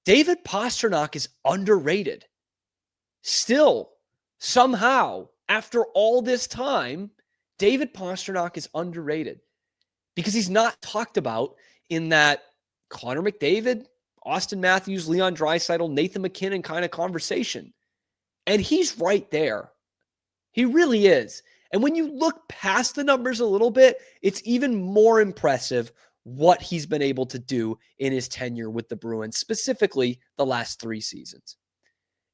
David Pastrnak is underrated. Still, somehow, after all this time, David Pastrnak is underrated because he's not talked about in that Connor McDavid, Austin Matthews, Leon Draisaitl, Nathan MacKinnon kind of conversation. And he's right there. He really is. And when you look past the numbers a little bit, it's even more impressive what he's been able to do in his tenure with the Bruins, specifically the last 3 seasons.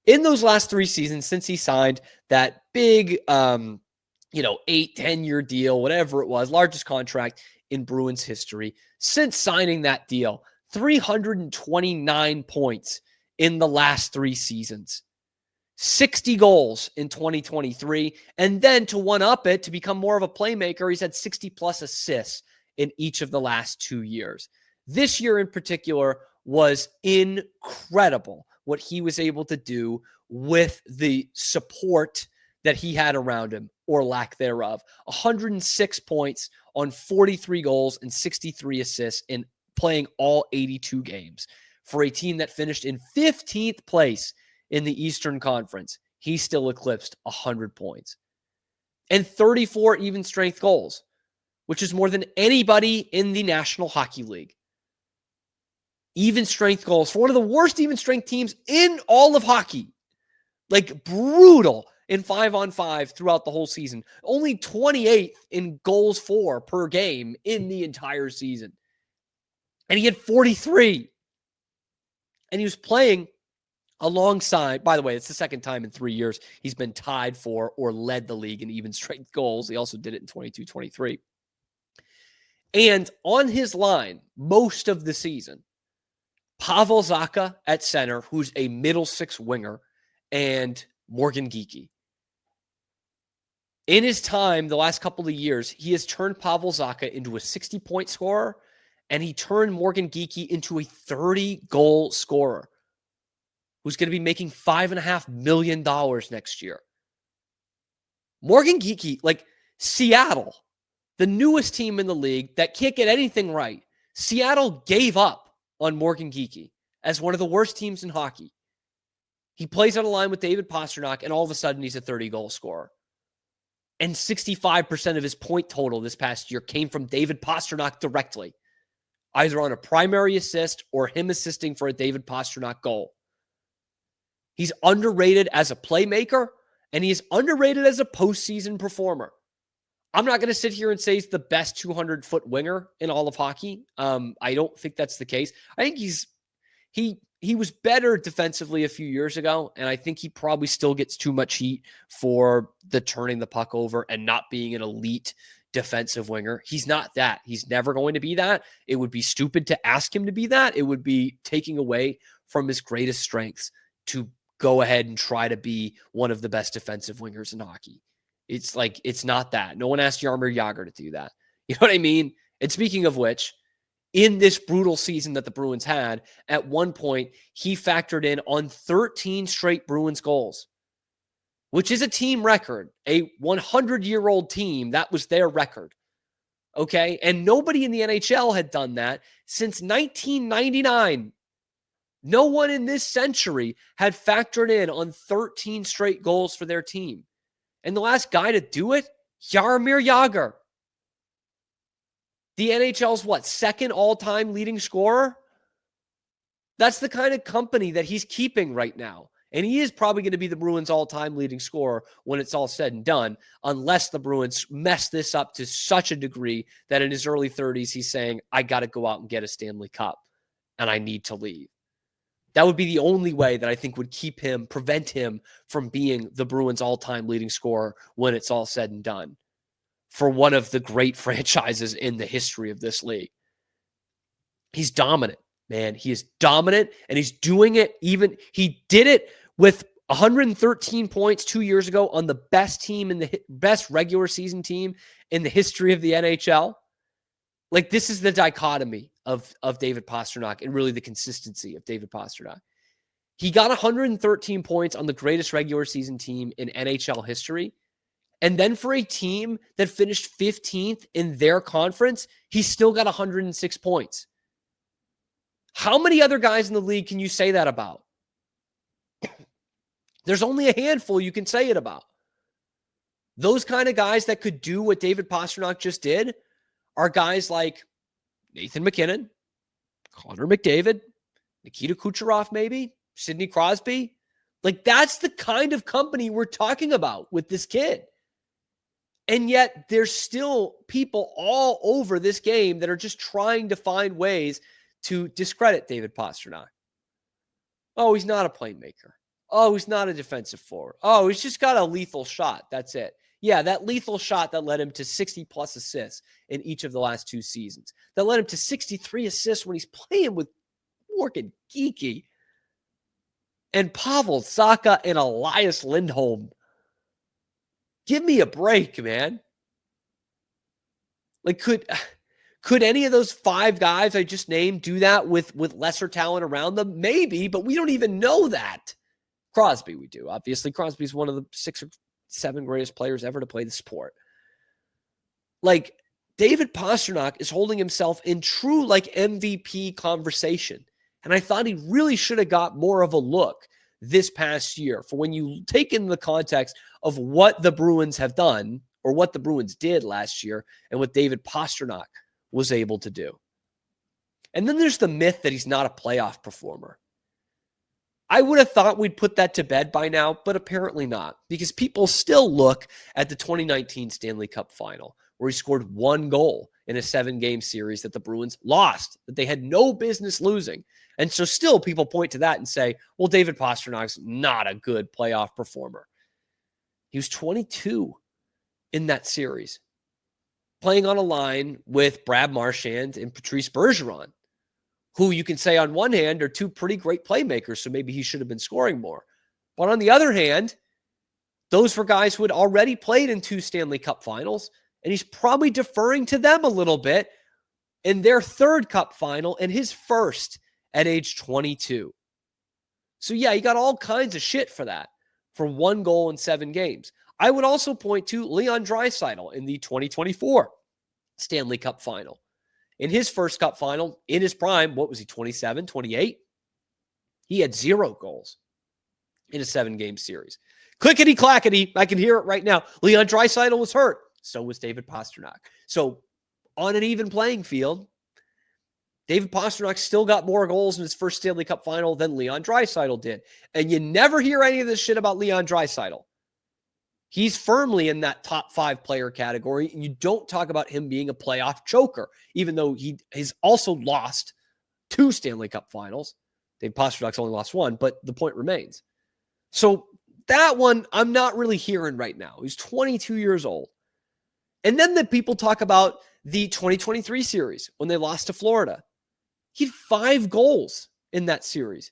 In those last 3 seasons, since he signed that big, 8-10-year deal, whatever it was, largest contract in Bruins history, since signing that deal, 329 points in the last 3 seasons. 60 goals in 2023. And then to one-up it, to become more of a playmaker, he's had 60-plus assists in each of the last 2 years. This year in particular was incredible what he was able to do with the support that he had around him, or lack thereof. 106 points on 43 goals and 63 assists in playing all 82 games for a team that finished in 15th place in the Eastern Conference. He still eclipsed 100 points. And 34 even strength goals, which is more than anybody in the National Hockey League. Even strength goals for one of the worst even strength teams in all of hockey. Like brutal in 5-on-5 throughout the whole season. Only 28th in goals for per game in the entire season. And he had 43. And he was playing alongside, by the way, it's the second time in 3 years he's been tied for or led the league in even strength goals. He also did it in 22-23. And on his line, most of the season, Pavel Zacha at center, who's a middle six winger, and Morgan Geekie. In his time, the last couple of years, he has turned Pavel Zacha into a 60-point scorer, and he turned Morgan Geekie into a 30-goal scorer who's going to be making $5.5 million next year. Morgan Geekie, like Seattle, the newest team in the league that can't get anything right. Seattle gave up on Morgan Geekie as one of the worst teams in hockey. He plays on a line with David Pastrnak, and all of a sudden he's a 30-goal scorer. And 65% of his point total this past year came from David Pastrnak directly, either on a primary assist or him assisting for a David Pastrnak goal. He's underrated as a playmaker, and he's underrated as a postseason performer. I'm not going to sit here and say he's the best 200-foot winger in all of hockey. I don't think that's the case. I think he was better defensively a few years ago, and I think he probably still gets too much heat for the turning the puck over and not being an elite defensive winger. He's not that. He's never going to be that. It would be stupid to ask him to be that. It would be taking away from his greatest strengths to go ahead and try to be one of the best defensive wingers in hockey. It's like, it's not that. No one asked Jaromir Jagr to do that. You know what I mean? And speaking of which, in this brutal season that the Bruins had, at one point, he factored in on 13 straight Bruins goals, which is a team record. A 100-year-old team, that was their record. Okay? And nobody in the NHL had done that since 1999. No one in this century had factored in on 13 straight goals for their team. And the last guy to do it, Jaromir Jagr. The NHL's second all-time leading scorer? That's the kind of company that he's keeping right now. And he is probably going to be the Bruins' all-time leading scorer when it's all said and done, unless the Bruins mess this up to such a degree that in his early 30s, he's saying, I got to go out and get a Stanley Cup, and I need to leave. That would be the only way that I think would prevent him from being the Bruins' all-time leading scorer when it's all said and done for one of the great franchises in the history of this league. He's dominant, man. He is dominant, and he's doing it he did it with 113 points 2 years ago on the best team in the best regular season team in the history of the NHL. Like, this is the dichotomy of David Pastrnak and really the consistency of David Pastrnak. He got 113 points on the greatest regular season team in NHL history. And then for a team that finished 15th in their conference, he still got 106 points. How many other guys in the league can you say that about? There's only a handful you can say it about. Those kind of guys that could do what David Pastrnak just did are guys like Nathan MacKinnon, Connor McDavid, Nikita Kucherov, maybe, Sidney Crosby. Like, that's the kind of company we're talking about with this kid. And yet there's still people all over this game that are just trying to find ways to discredit David Pastrnak. Oh, he's not a playmaker. Oh, he's not a defensive forward. Oh, he's just got a lethal shot. That's it. Yeah, that lethal shot that led him to 60-plus assists in each of the last 2 seasons. That led him to 63 assists when he's playing with Morgan Geekie and Pavel Zacha and Elias Lindholm. Give me a break, man. Like, could any of those 5 guys I just named do that with lesser talent around them? Maybe, but we don't even know that. Crosby, we do. Obviously, Crosby's one of the 6 or 7 greatest players ever to play the sport. Like, David Pastrnak is holding himself in true, like, MVP conversation. And I thought he really should have got more of a look this past year for when you take in the context of what the Bruins have done or what the Bruins did last year and what David Pastrnak was able to do. And then there's the myth that he's not a playoff performer. I would have thought we'd put that to bed by now, but apparently not, because people still look at the 2019 Stanley Cup final, where he scored 1 goal in a 7-game series that the Bruins lost, that they had no business losing. And so still people point to that and say, well, David Pasternak's not a good playoff performer. He was 22 in that series, playing on a line with Brad Marchand and Patrice Bergeron, who you can say on one hand are 2 pretty great playmakers, so maybe he should have been scoring more. But on the other hand, those were guys who had already played in 2 Stanley Cup finals, and he's probably deferring to them a little bit in their 3rd Cup final and his 1st at age 22. So yeah, he got all kinds of shit for that, for 1 goal in 7 games. I would also point to Leon Draisaitl in the 2024 Stanley Cup final. In his first Cup final, in his prime, what was he, 27, 28? He had 0 goals in a 7-game series. Clickety-clackety, I can hear it right now. Leon Draisaitl was hurt. So was David Pastrnak. So on an even playing field, David Pastrnak still got more goals in his first Stanley Cup final than Leon Draisaitl did. And you never hear any of this shit about Leon Draisaitl. He's firmly in that top 5 player category, and you don't talk about him being a playoff choker, even though he has also lost 2 Stanley Cup finals. David Pasternak's only lost 1, but the point remains. So that one I'm not really hearing right now. He's 22 years old. And then the people talk about the 2023 series when they lost to Florida. He had 5 goals in that series.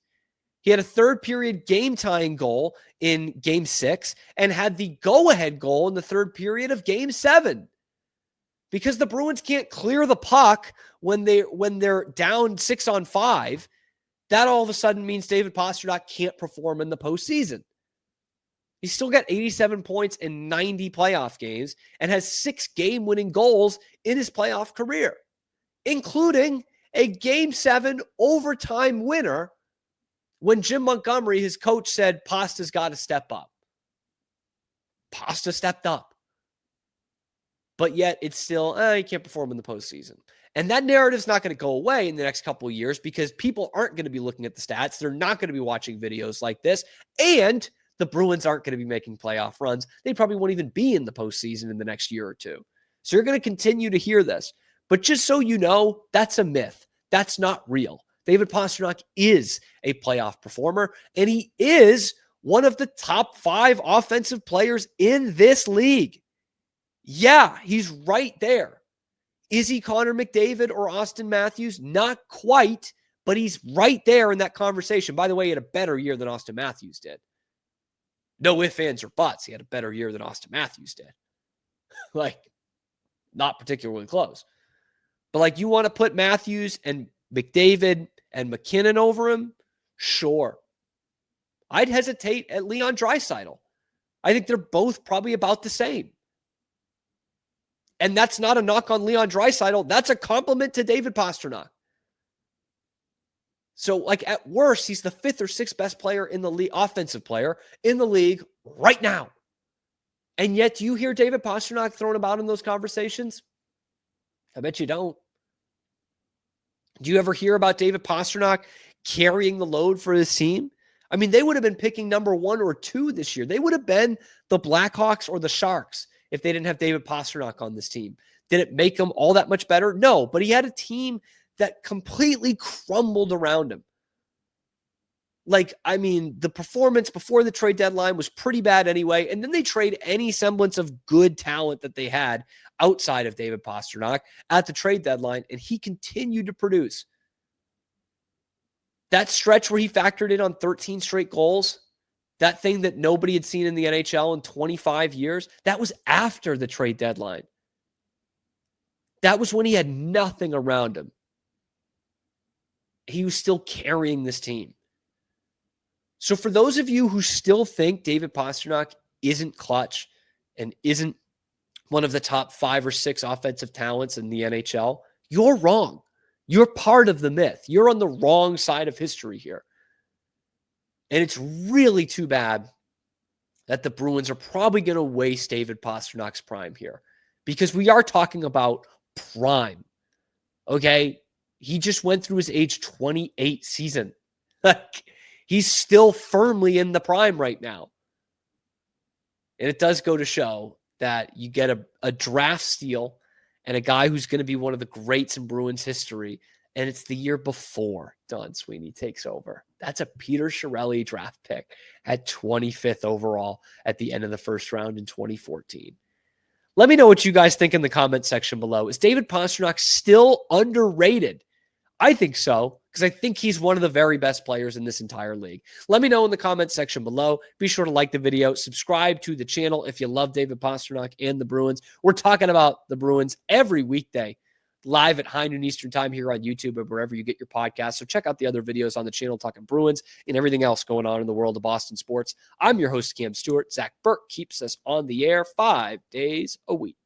He had a 3rd period game-tying goal in Game 6 and had the go-ahead goal in the 3rd period of Game 7. Because the Bruins can't clear the puck when they're down 6-on-5, that all of a sudden means David Pastrnak can't perform in the postseason. He's still got 87 points in 90 playoff games and has 6 game-winning goals in his playoff career, including a Game 7 overtime winner when Jim Montgomery, his coach, said, Pasta's got to step up. Pasta stepped up. But yet it's still, he can't perform in the postseason. And that narrative's not going to go away in the next couple of years because people aren't going to be looking at the stats. They're not going to be watching videos like this. And the Bruins aren't going to be making playoff runs. They probably won't even be in the postseason in the next year or 2. So you're going to continue to hear this. But just so you know, that's a myth. That's not real. David Pastrnak is a playoff performer, and he is one of the top 5 offensive players in this league. Yeah, he's right there. Is he Connor McDavid or Austin Matthews? Not quite, but he's right there in that conversation. By the way, he had a better year than Austin Matthews did. No ifs, ands, or buts. He had a better year than Austin Matthews did. Like, not particularly close. But like, you want to put Matthews and McDavid and MacKinnon over him? Sure. I'd hesitate at Leon Draisaitl. I think they're both probably about the same. And that's not a knock on Leon Draisaitl. That's a compliment to David Pastrnak. So, like, at worst, he's the 5th or 6th best player in the league, offensive player in the league right now. And yet, do you hear David Pastrnak thrown about in those conversations? I bet you don't. Do you ever hear about David Pastrnak carrying the load for his team? I mean, they would have been picking number 1 or 2 this year. They would have been the Blackhawks or the Sharks if they didn't have David Pastrnak on this team. Did it make them all that much better? No, but he had a team that completely crumbled around him. Like, I mean, the performance before the trade deadline was pretty bad anyway, and then they trade any semblance of good talent that they had outside of David Pastrnak at the trade deadline, and he continued to produce. That stretch where he factored in on 13 straight goals, that thing that nobody had seen in the NHL in 25 years, that was after the trade deadline. That was when he had nothing around him. He was still carrying this team. So for those of you who still think David Pastrnak isn't clutch and isn't one of the top 5 or 6 offensive talents in the NHL, you're wrong. You're part of the myth. You're on the wrong side of history here. And it's really too bad that the Bruins are probably going to waste David Pasternak's prime here, because we are talking about prime. Okay? He just went through his age 28 season. Like, he's still firmly in the prime right now. And it does go to show that you get a draft steal and a guy who's going to be one of the greats in Bruins history, and it's the year before Don Sweeney takes over. That's a Peter Chiarelli draft pick at 25th overall at the end of the first round in 2014. Let me know what you guys think in the comment section below. Is David Pastrnak still underrated? I think so, because I think he's one of the very best players in this entire league. Let me know in the comment section below. Be sure to like the video, subscribe to the channel if you love David Pastrnak and the Bruins. We're talking about the Bruins every weekday, live at high noon Eastern time here on YouTube or wherever you get your podcasts. So check out the other videos on the channel talking Bruins and everything else going on in the world of Boston sports. I'm your host, Cam Stuart. Zach Burke keeps us on the air 5 days a week.